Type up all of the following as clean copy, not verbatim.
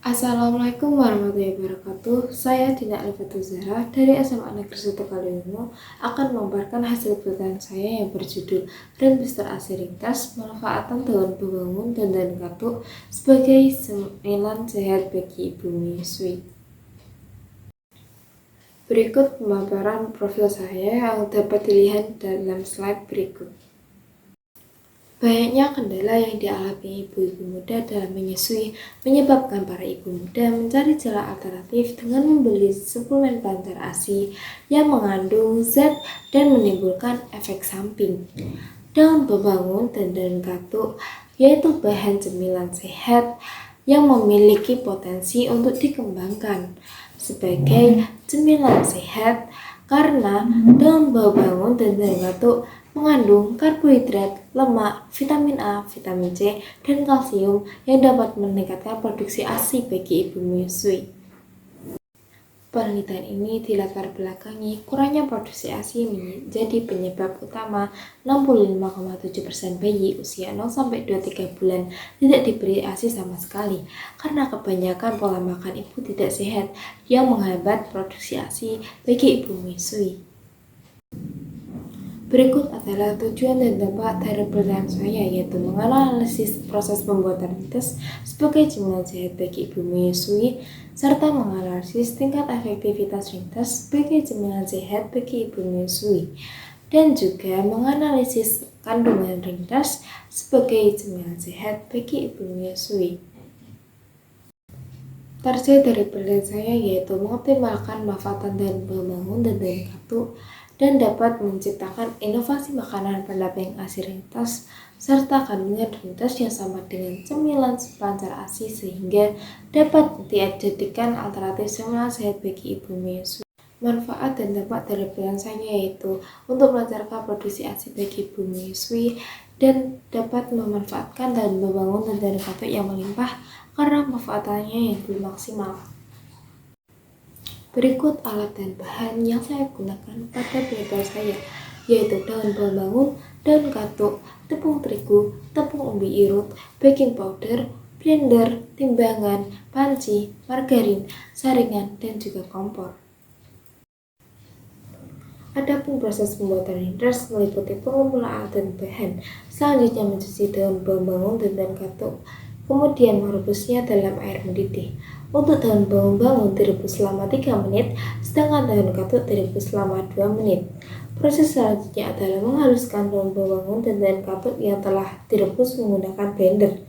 Assalamualaikum warahmatullahi wabarakatuh. Saya Dina Alifatul Zahra dari SMA Negeri 1 Kaliungu akan memaparkan hasil penelitian saya yang berjudul Ringbuster AC Ringkas Manfaatan Daun Bawang dan Daun Katuk sebagai cemilan sehat bagi ibu menyusui. Berikut pemaparan profil saya yang dapat dilihat dalam slide berikut. Banyaknya kendala yang dialami ibu-ibu muda dalam menyusui menyebabkan para ibu muda mencari jalan alternatif dengan membeli suplemen pancar ASI yang mengandung zat dan menimbulkan efek samping. Daun bebangun dan daun katuk yaitu bahan cemilan sehat yang memiliki potensi untuk dikembangkan sebagai cemilan sehat karena daun bebangun dan daun katuk mengandung karbohidrat, lemak, vitamin A, vitamin C, dan kalsium yang dapat meningkatkan produksi ASI bagi ibu menyusui. Penelitian ini dilatar belakangi kurangnya produksi ASI menjadi penyebab utama 65,7% bayi usia 0-23 bulan tidak diberi ASI sama sekali karena kebanyakan pola makan ibu tidak sehat yang menghambat produksi ASI bagi ibu menyusui. Berikut adalah tujuan dan dampak dari penelitian saya, yaitu menganalisis proses pembuatan tes sebagai cemilan sehat bagi ibu menyusui, serta menganalisis tingkat efektivitas ringkas sebagai cemilan sehat bagi ibu menyusui, dan juga menganalisis kandungan ringkas sebagai cemilan sehat bagi ibu menyusui. Target dari penelitian saya yaitu mengoptimalkan manfaatan daun bebangun dan daun katuk dan dapat menciptakan inovasi makanan pendamping ASI ringkas serta kandungan ringkas yang sama dengan cemilan pancar ASI sehingga dapat dijadikan alternatif cemilan sehat bagi ibu menyusui. Manfaat dan dampak dari penelitian saya yaitu untuk melancarkan produksi ASI bagi ibu menyusui dan dapat memanfaatkan daun bebangun dan daun katuk yang melimpah karena pemanfaatannya yang belum maksimal. Berikut alat dan bahan yang saya gunakan pada penelitian saya, yaitu daun bebangun, daun katuk, tepung terigu, tepung ubi irut, baking powder, blender, timbangan, panci, margarin, saringan, dan juga kompor. Adapun proses pembuatan ringkas meliputi pengumpulan alat dan bahan, selanjutnya mencuci daun bebangun dan daun katuk, kemudian merebusnya dalam air mendidih. Untuk daun bebangun direbus selama 3 menit, sedangkan daun katuk direbus selama 2 menit. Proses selanjutnya adalah menghaluskan daun bebangun dan daun katuk yang telah direbus menggunakan blender.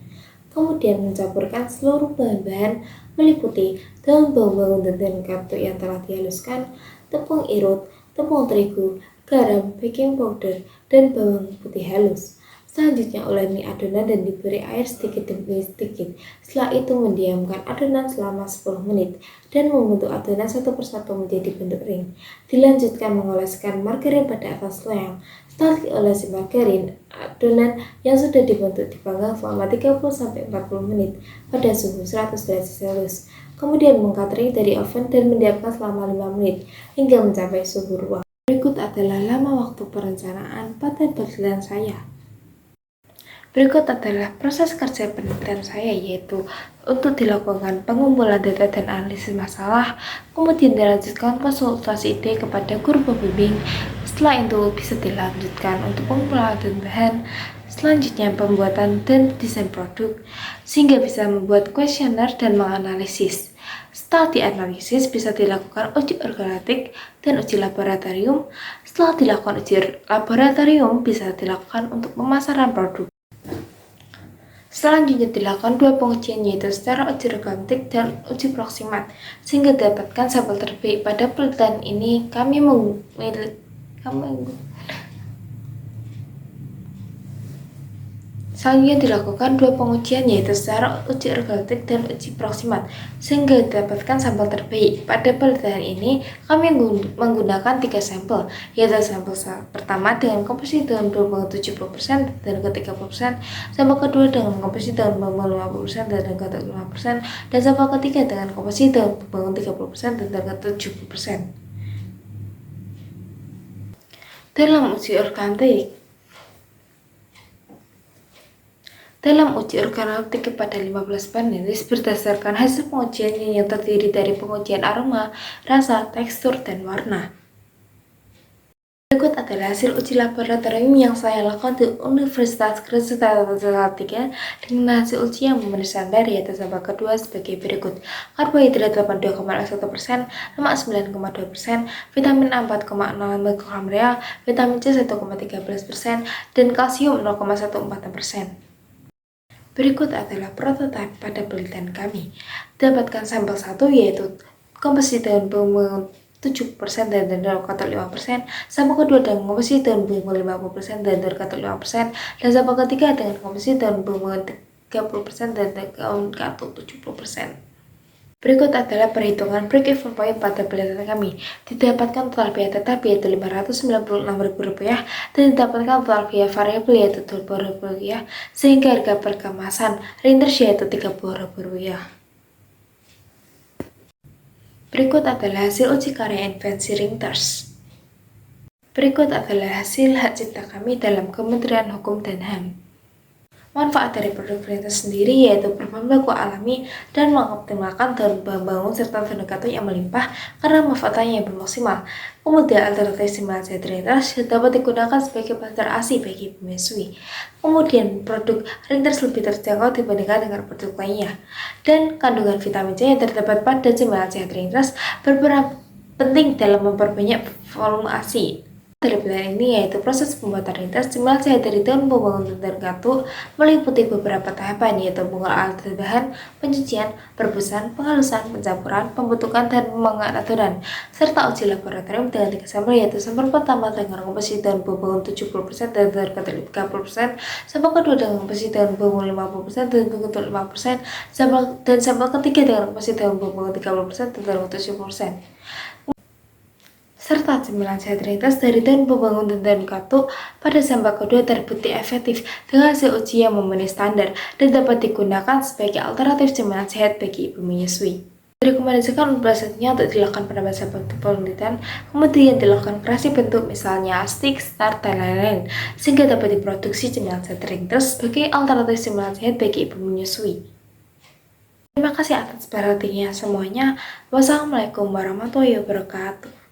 Kemudian mencampurkan seluruh bahan-bahan meliputi daun bebangun dan daun katuk yang telah dihaluskan, tepung irut, tepung terigu, garam, baking powder, dan bawang putih halus. Selanjutnya uleni adonan dan diberi air sedikit demi sedikit. Setelah itu mendiamkan adonan selama 10 menit dan membentuk adonan satu persatu menjadi bentuk ring. Dilanjutkan mengoleskan margarin pada atas loyang. Setelah diolesi margarin, adonan yang sudah dibentuk dipanggang selama 30-40 menit pada suhu 100 derajat Celcius. Kemudian mengangkat ring dari oven dan mendiamkan selama 5 menit hingga mencapai suhu ruang. Berikut adalah lama waktu perencanaan pada penelitian saya. Berikut adalah proses kerja penelitian saya, yaitu untuk dilakukan pengumpulan data dan analisis masalah, kemudian dilanjutkan konsultasi ide kepada guru pembimbing. Setelah itu bisa dilanjutkan untuk pengumpulan dan bahan, selanjutnya pembuatan dan desain produk, sehingga bisa membuat kuesioner dan menganalisis. Setelah dianalisis, bisa dilakukan uji organoleptik dan uji laboratorium. Setelah dilakukan uji laboratorium, bisa dilakukan untuk pemasaran produk. Selanjutnya dilakukan 2 pengujian, yaitu secara uji organoleptik dan uji proksimat, sehingga dapatkan sampel terbaik. Pada penelitian ini Selanjutnya dilakukan 2 pengujian, yaitu secara uji organoleptik dan uji proksimat, sehingga didapatkan sampel terbaik. Pada penelitian ini, kami menggunakan 3 sampel, yaitu sampel pertama dengan komposisi daun bebangun 70% dan ke-30%, sampel kedua dengan komposisi daun bebangun 50% dan ke-5%, dan sampel ketiga dengan komposisi daun bebangun 30% dan ke-70%. Dalam uji organoleptik, Dalam uji organoleptik kepada 15 panelis berdasarkan hasil pengujian yang terdiri dari pengujian aroma, rasa, tekstur, dan warna. Berikut adalah hasil uji laboratorium yang saya lakukan di Universitas Kristen Salatiga dengan hasil uji yang memenuhi standar, yaitu sampel kedua sebagai berikut: karbohidrat 82,1%, lemak 9,2%, vitamin A 4,0 mikrogram real, vitamin C 1,13%, dan kalsium 0,14%. Berikut adalah prototipe pada penelitian kami. Dapatkan sampel 1 yaitu komposisi daun bawang 70% dan 0,5%, sampel kedua dengan komposisi daun bawang 50% dan 0,5%, dan sampel ketiga dengan komposisi daun bawang 30% dan 0,70%. Berikut adalah perhitungan break-even point pada penelitian kami. Didapatkan total biaya tetap yaitu Rp596.000 dan didapatkan total biaya variabel yaitu Rp20.000 sehingga harga per kemasan Reinders yaitu Rp30.000. Berikut adalah hasil uji karya invensi Reinders. Berikut adalah hasil hak cipta kami dalam Kementerian Hukum dan HAM. Manfaat dari produk Reinders sendiri yaitu berbahan baku alami dan mengoptimalkan daun bangun serta daun katuk yang melimpah karena manfaatnya yang bermaksimal. Kemudian alternatif stimulasi Reinders dapat digunakan sebagai pasar ASI bagi menyusui. Kemudian produk Reinders lebih terjangkau dibandingkan dengan produk lainnya. Dan kandungan vitamin C yang terdapat pada stimulasi Reinders berperan penting dalam memperbanyak volume ASI. Dari penelitian ini yaitu proses pembuatan Reinders stimulasi dari daun pembangun dan katuk meliputi beberapa tahapan yaitu pengolahan bahan, pencucian, perebusan, penghalusan, pencampuran, pembentukan, dan pengaturan serta uji laboratorium dengan 3 sampel yaitu sampel pertama dengan komposisi daun pembangun 70% dan daun katuk 30%, sampel kedua dengan komposisi daun pembangun 50% dan daun katuk 5%, dan sampel ketiga dengan komposisi daun pembangun 30% dan daun katuk 70%. Serta stimulasi Reinders dari daun pembangun dan daun katuk pada sampel kedua terbukti efektif dengan hasil uji yang memenuhi standar dan dapat digunakan sebagai alternatif stimulasi sehat bagi ibu menyusui. Direkomendasikan selanjutnya untuk dilakukan pada masa penelitian, kemudian dilakukan kreasi bentuk misalnya stick, star, dan lain-lain sehingga dapat diproduksi stimulasi Reinders sebagai alternatif stimulasi sehat bagi ibu menyusui. Terima kasih atas perhatiannya semuanya. Wassalamualaikum warahmatullahi wabarakatuh.